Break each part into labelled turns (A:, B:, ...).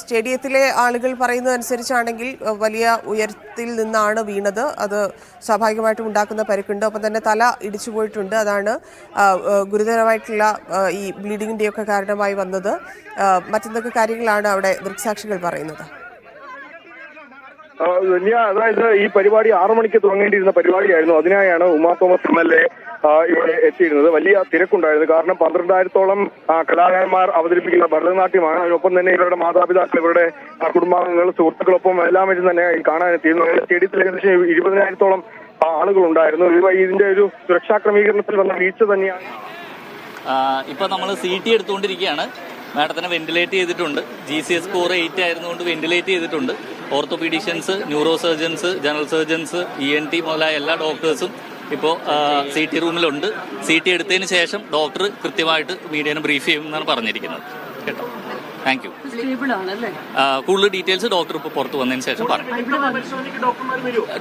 A: സ്റ്റേഡിയത്തിലെ ആളുകൾ പറയുന്നതനുസരിച്ചാണെങ്കിൽ വലിയ ഉയരത്തിൽ നിന്നാണ് വീണത്. അത് സ്വാഭാവികമായിട്ടും ഉണ്ടാക്കുന്ന പരിക്കുണ്ട്. ഒപ്പം തന്നെ തല ഇടിച്ചു പോയിട്ടുണ്ട്. അതാണ് ഗുരുതരമായിട്ടുള്ള ഈ ബ്ലീഡിങ്ങിൻ്റെയൊക്കെ കാരണമായി വന്നത്. മറ്റെന്തൊക്കെ കാര്യങ്ങളാണ് അവിടെ ദൃക്സാക്ഷികൾ പറയുന്നത്?
B: അതായത് ഈ പരിപാടി 6 മണിക്ക് തുടങ്ങേണ്ടിയിരുന്ന പരിപാടിയായിരുന്നു. അതിനായാണ് ഉമാ തോമസ് MLA ഇവിടെ എത്തിയിരുന്നത്. വലിയ തിരക്കുണ്ടായിരുന്നു. കാരണം 12,000-ഓളം കലാകാരന്മാർ അവതരിപ്പിക്കുന്ന ഭരതനാട്യമാണ്. അതിനൊപ്പം തന്നെ ഇവരുടെ മാതാപിതാക്കൾ, ഇവരുടെ കുടുംബാംഗങ്ങൾ, സുഹൃത്തുക്കളൊപ്പം എല്ലാവരും തന്നെ കാണാനെത്തിയിരുന്നു. സ്റ്റേഡിയത്തിൽ ഏകദേശം 20,000-ഓളം ആളുകളുണ്ടായിരുന്നു. ഇതിന്റെ ഒരു സുരക്ഷാ ക്രമീകരണത്തിൽ വന്ന വീഴ്ച തന്നെയാണ്.
C: ഇപ്പൊ നമ്മൾ CT എടുത്തുകൊണ്ടിരിക്കുകയാണ്. മാഡത്തിനെ വെന്റിലേറ്റ് ചെയ്തിട്ടുണ്ട്. GCS സ്കോർ 8 ആയിരുന്നുകൊണ്ട് വെന്റിലേറ്റ് ചെയ്തിട്ടുണ്ട്. Orthopaedicians, neuro surgeons, general surgeons, ENT മുതലായ എല്ലാ ഡോക്ടേഴ്സും ഇപ്പോൾ CT റൂമിലുണ്ട്. CT എടുത്തതിന് ശേഷം ഡോക്ടർ കൃത്യമായിട്ട് മീഡിയനെ ബ്രീഫ് ചെയ്യുമെന്നാണ് പറഞ്ഞിരിക്കുന്നത്. കേട്ടോ, താങ്ക് യു. കൂടുതൽ ഡീറ്റെയിൽസ് ഡോക്ടർ ഇപ്പോൾ പുറത്ത് വന്നതിന് ശേഷം പറയും.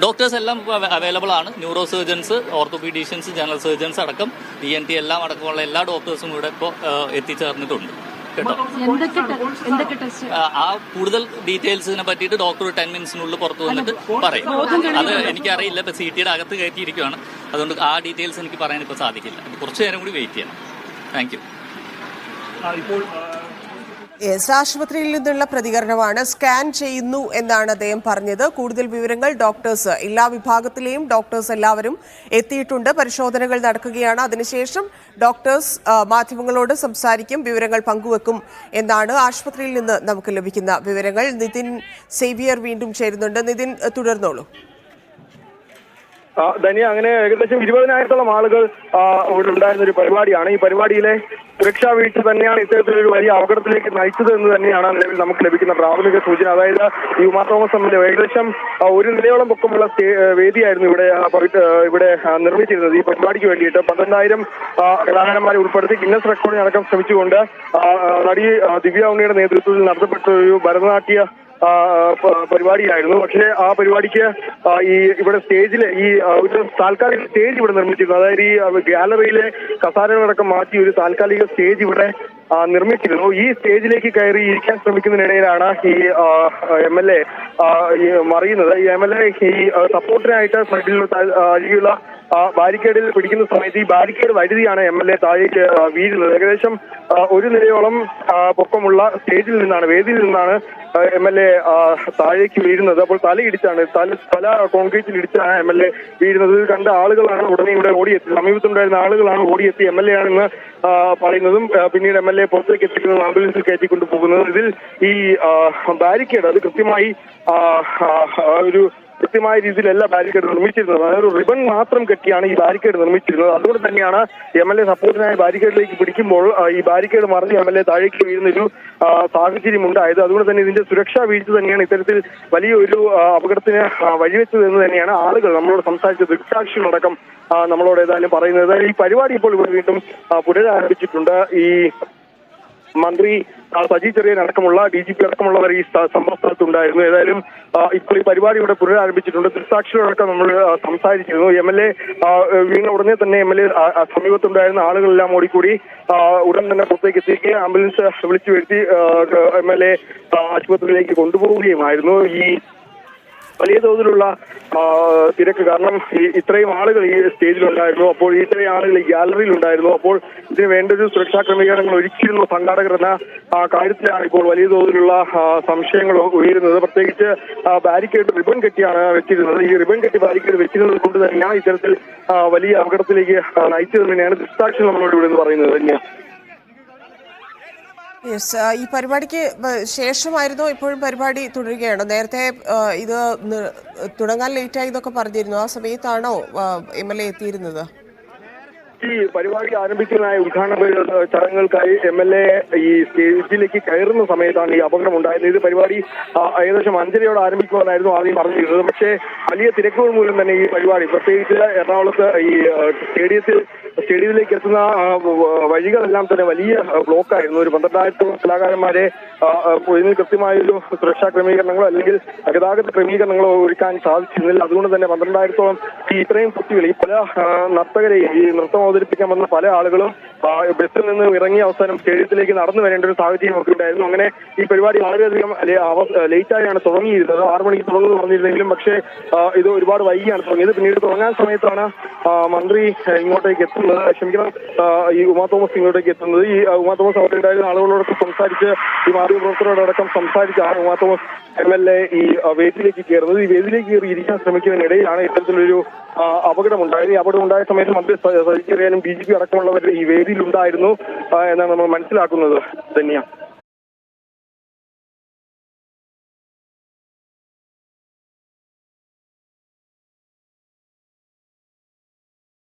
C: ഡോക്ടേഴ്സ് എല്ലാം അവൈലബിൾ ആണ്. ന്യൂറോ സർജൻസ്, ഓർത്തോപീഡീഷ്യൻസ്, ജനറൽ സർജൻസ് അടക്കം ENT എല്ലാം അടക്കമുള്ള എല്ലാ ഡോക്ടേഴ്സും ഇവിടെ ഇപ്പോൾ എത്തിച്ചേർന്നിട്ടുണ്ട്. കേട്ടോ, ആ കൂടുതൽ ഡീറ്റെയിൽസിനെ പറ്റിയിട്ട് ഡോക്ടർ 10 മിനിറ്റ്സിനുള്ളിൽ പുറത്തു വന്നിട്ട് പറയും. അത് എനിക്കറിയില്ല. ഇപ്പൊ CTയുടെ അകത്ത് കയറ്റിയിരിക്കുകയാണ്. അതുകൊണ്ട് ആ ഡീറ്റെയിൽസ് എനിക്ക് പറയാൻ ഇപ്പോൾ സാധിക്കില്ല. കുറച്ചു നേരം കൂടി വെയിറ്റ് ചെയ്യണം. Thank you.
A: ആശുപത്രിയിൽ നിന്നുള്ള പ്രതികരണമാണ്. സ്കാൻ ചെയ്യുന്നു എന്നാണ് അദ്ദേഹം പറഞ്ഞത്. കൂടുതൽ വിവരങ്ങൾ ഡോക്ടേഴ്സ്, എല്ലാ വിഭാഗത്തിലെയും ഡോക്ടേഴ്സ് എല്ലാവരും എത്തിയിട്ടുണ്ട്. പരിശോധനകൾ നടക്കുകയാണ്. അതിനുശേഷം ഡോക്ടേഴ്സ് മാധ്യമങ്ങളോട് സംസാരിക്കും, വിവരങ്ങൾ പങ്കുവെക്കും എന്നാണ് ആശുപത്രിയിൽ നിന്ന് നമുക്ക് ലഭിക്കുന്ന വിവരങ്ങൾ. നിതിൻ സേവിയർ വീണ്ടും ചേരുന്നുണ്ട്. നിതിൻ, തുടർന്നോളൂ.
B: ധന്യ, അങ്ങനെ ഏകദേശം 20,000-ഓളം ആളുകൾ ഇവിടെ ഉണ്ടായിരുന്ന ഒരു പരിപാടിയാണ്. ഈ പരിപാടിയിലെ സുരക്ഷാ വീഴ്ച തന്നെയാണ് ഇത്തരത്തിലൊരു വലിയ അപകടത്തിലേക്ക് നയിച്ചത് എന്ന് തന്നെയാണ് നിലവിൽ നമുക്ക് ലഭിക്കുന്ന പ്രാഥമിക സൂചന. അതായത് ഈ ഉമാ തോമസ് MLA ഏകദേശം 1 നിലയോളം പൊക്കമുള്ള വേദിയായിരുന്നു ഇവിടെ നിർമ്മിച്ചിരുന്നത്. ഈ പരിപാടിക്ക് വേണ്ടിയിട്ട് 12,000 കലാകാരന്മാരെ ഉൾപ്പെടുത്തി ഗിന്നസ് റെക്കോർഡിനടക്കം ശ്രമിച്ചുകൊണ്ട് നടി ദിവ്യ ഉണ്ണിയുടെ നേതൃത്വത്തിൽ നടത്തപ്പെട്ട ഒരു ഭരതനാട്യ പരിപാടിയായിരുന്നു. പക്ഷേ ആ പരിപാടിക്ക് ഇവിടെ സ്റ്റേജില് ഒരു താൽക്കാലിക സ്റ്റേജ് ഇവിടെ നിർമ്മിച്ചിരുന്നു. അതായത് ഈ ഗാലറിയിലെ കസാരകളടക്കം മാറ്റി ഒരു താൽക്കാലിക സ്റ്റേജ് ഇവിടെ നിർമ്മിച്ചിരുന്നു. ഈ സ്റ്റേജിലേക്ക് കയറി ഇരിക്കാൻ ശ്രമിക്കുന്നതിനിടയിലാണ് ഈ MLA മറിയുന്നത്. ഈ MLA ഈ സപ്പോർട്ടിനായിട്ട് ഫ്രണ്ടിലുള്ള ബാരിക്കേഡിൽ പിടിക്കുന്ന സമയത്ത് ഈ ബാരിക്കേഡ് വഴുതിയാണ് MLA താഴേക്ക് വീഴുന്നത്. ഏകദേശം 1 നിലയോളം പൊക്കമുള്ള സ്റ്റേജിൽ നിന്നാണ്, വേദിയിൽ നിന്നാണ് MLA താഴേക്ക് വീഴുന്നത്. അപ്പോൾ തല കോൺക്രീറ്റിൽ ഇടിച്ചാണ് MLA വീഴുന്നത്. ഇത് കണ്ട ആളുകളാണ് ഉടനെ ഇവിടെ ഓടിയെത്തി, സമീപത്തുണ്ടായിരുന്ന ആളുകളാണ് ഓടിയെത്തി MLA ആണെന്ന് പറയുന്നതും പിന്നീട് MLA പുറത്തേക്ക് എത്തിക്കുന്നതും ആംബുലൻസിൽ കയറ്റിക്കൊണ്ടു പോകുന്നതും. ഇതിൽ ഈ ബാരിക്കേഡ് അത് കൃത്യമായി ഒരു കൃത്യമായ രീതിയിലല്ല ബാരിക്കേഡ് നിർമ്മിച്ചിരുന്നത്. അതൊരു റിബൺ മാത്രം കെട്ടിയാണ് ഈ ബാരിക്കേഡ് നിർമ്മിച്ചിരുന്നത്. അതുകൊണ്ട് തന്നെയാണ് MLA സപ്പോർട്ടിനായി ബാരിക്കേഡിലേക്ക് പിടിക്കുമ്പോൾ ഈ ബാരിക്കേഡ് മറിഞ്ഞ് MLA താഴേക്ക് വീഴുന്നൊരു സാഹചര്യം ഉണ്ടായത്. അതുകൊണ്ട് തന്നെ ഇതിന്റെ സുരക്ഷാ വീഴ്ച തന്നെയാണ് ഇത്തരത്തിൽ വലിയൊരു അപകടത്തിന് വഴിവെച്ചത് എന്ന് തന്നെയാണ് ആളുകൾ നമ്മളോട് സംസാരിച്ച ദൃക്സാക്ഷികളടക്കം നമ്മളോട് ഏതായാലും പറയുന്നത്. ഈ പരിപാടി ഇപ്പോൾ ഇവിടെ വീണ്ടും പുനരാരംഭിച്ചിട്ടുണ്ട്. ഈ മന്ത്രി സജി ചെറിയൻ അടക്കമുള്ള DGP അടക്കമുള്ളവർ ഈ സംഭവ സ്ഥലത്തുണ്ടായിരുന്നു. ഏതായാലും ഇപ്പോൾ ഈ പരിപാടി ഇവിടെ പുനരാരംഭിച്ചിട്ടുണ്ട്. ദൃക്സാക്ഷികളടക്കം നമ്മൾ സംസാരിച്ചിരുന്നു. MLA വീണ ഉടനെ തന്നെ MLA സമീപത്തുണ്ടായിരുന്ന ആളുകളെല്ലാം ഓടിക്കൂടി ഉടൻ തന്നെ പുറത്തേക്ക് എത്തിക്കുകയും ആംബുലൻസ് വിളിച്ചു വരുത്തി MLA ആശുപത്രിയിലേക്ക് കൊണ്ടുപോവുകയുമായിരുന്നു. ഈ വലിയ തോതിലുള്ള തിരക്ക്, കാരണം ഇത്രയും ആളുകൾ ഈ സ്റ്റേജിലുണ്ടായിരുന്നു, അപ്പോൾ ഇത്രയും ആളുകൾ ഈ ഗാലറിയിൽ ഉണ്ടായിരുന്നു, അപ്പോൾ ഇതിന് വേണ്ട ഒരു സുരക്ഷാ ക്രമീകരണങ്ങൾ ഒരുക്കിയിരുന്ന സംഘാടകർ എന്ന കാര്യത്തിലാണ് ഇപ്പോൾ വലിയ തോതിലുള്ള സംശയങ്ങൾ ഉയരുന്നത്. പ്രത്യേകിച്ച് ബാരിക്കേഡ് റിബൺ കെട്ടിയാണ് വെച്ചിരുന്നത്. ഈ റിബൺ കെട്ടി ബാരിക്കേഡ് വെച്ചിരുന്നത് കൊണ്ട് തന്നെയാണ് ഇത്തരത്തിൽ വലിയ അപകടത്തിലേക്ക് നയിച്ചത് തന്നെയാണ് ദൃക്സാക്ഷി നമ്മളോട് ഇവിടെ നിന്ന് പറയുന്നത് തന്നെയാണ്.
A: ഈ പരിപാടിക്ക് ശേഷമായിരുന്നോ ഇപ്പോഴും പരിപാടി തുടരുകയാണോ? നേരത്തെ ഇത് തുടങ്ങാൻ ലേറ്റായി എന്നൊക്കെ പറഞ്ഞിരുന്നു. ആ സമയത്താണോ MLA എത്തിയിരുന്നത്?
B: ഈ പരിപാടി ആരംഭിക്കുന്നതായ ഉദ്ഘാടന ചടങ്ങുകൾക്കായി MLA ഈ സ്റ്റേജിലേക്ക് കയറുന്ന സമയത്താണ് ഈ അപകടം ഉണ്ടായത്. ഇത് പരിപാടി ഏകദേശം 5:30 ആരംഭിക്കുവാനായിരുന്നു ആദ്യം പറഞ്ഞിരുന്നത്. പക്ഷേ വലിയ തിരക്കുകൾ മൂലം തന്നെ ഈ പരിപാടി, പ്രത്യേകിച്ച് എറണാകുളത്ത് ഈ സ്റ്റേഡിയത്തിലേക്ക് എത്തുന്ന വഴികളെല്ലാം തന്നെ വലിയ ബ്ലോക്കായിരുന്നു. ഒരു 12,000 കലാകാരന്മാരെ ഇതിന് കൃത്യമായൊരു സുരക്ഷാ ക്രമീകരണങ്ങളോ അല്ലെങ്കിൽ ഗതാഗത ക്രമീകരണങ്ങളോ ഒരുക്കാൻ സാധിച്ചിരുന്നില്ല. അതുകൊണ്ട് തന്നെ 12,000-ഓളം ഇത്രയും കുട്ടികൾ, ഈ പല നർത്തകരെയും ഈ നൃത്തം അവതരിപ്പിക്കാൻ വന്ന പല ആളുകളും ബസ്സിൽ നിന്ന് ഇറങ്ങിയ അവസാനം സ്റ്റേഡിയത്തിലേക്ക് നടന്നു വരേണ്ട ഒരു സാഹചര്യം ഒക്കെ ഉണ്ടായിരുന്നു. അങ്ങനെ ഈ പരിപാടി വളരെയധികം ലേറ്റായാണ് തുടങ്ങിയിരുന്നത്. 6 മണിക്ക് തുടങ്ങുമെന്ന് പറഞ്ഞിരുന്നെങ്കിലും പക്ഷേ ഇത് ഒരുപാട് വൈകിയാണ് തുടങ്ങിയത്. പിന്നീട് തുടങ്ങാൻ സമയത്താണ് മന്ത്രി ഇങ്ങോട്ടേക്ക് എത്തുന്നത്, ക്ഷമിക്കണം, ഈ ഉമാ തോമസ് ഇങ്ങോട്ടേക്ക് എത്തുന്നത്. ഈ ഉമാ തോമസ് അവിടെ ഉണ്ടായിരുന്ന ആളുകളോടൊപ്പം സംസാരിച്ച് ഈ മാധ്യമപ്രവർത്തകരോടൊപ്പം സംസാരിച്ചാണ് ഉമാ തോമസ് MLA ഈ വേദിയിലേക്ക് കയറുന്നത്. ഈ വേദിയിലേക്ക് കയറി ഇരിക്കാൻ ശ്രമിക്കുന്നതിനിടയിലാണ് ഇത്തരത്തിലൊരു അപകടമുണ്ടായത്. ഈ അപകടം ഉണ്ടായ സമയത്ത് മന്ത്രി സജി ചെറിയാനും BJP അടക്കമുള്ളവർ ഈ വേദിയിലുണ്ടായിരുന്നു എന്നാണ് നമ്മൾ മനസ്സിലാക്കുന്നത്. ധന്യ.